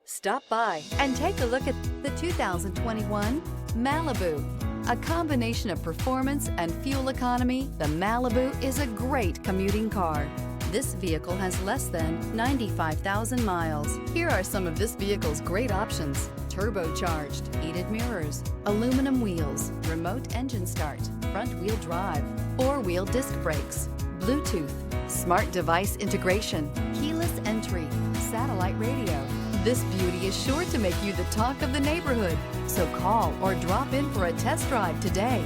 Stop by and take a look at the 2021 Malibu. A combination of performance and fuel economy, the Malibu is a great commuting car. This vehicle has less than 95,000 miles. Here are some of this vehicle's great options: turbocharged, heated mirrors, aluminum wheels, remote engine start, front-wheel drive, four-wheel disc brakes, Bluetooth, smart device integration, keyless entry, satellite radio. This beauty is sure to make you the talk of the neighborhood, so call or drop in for a test drive today.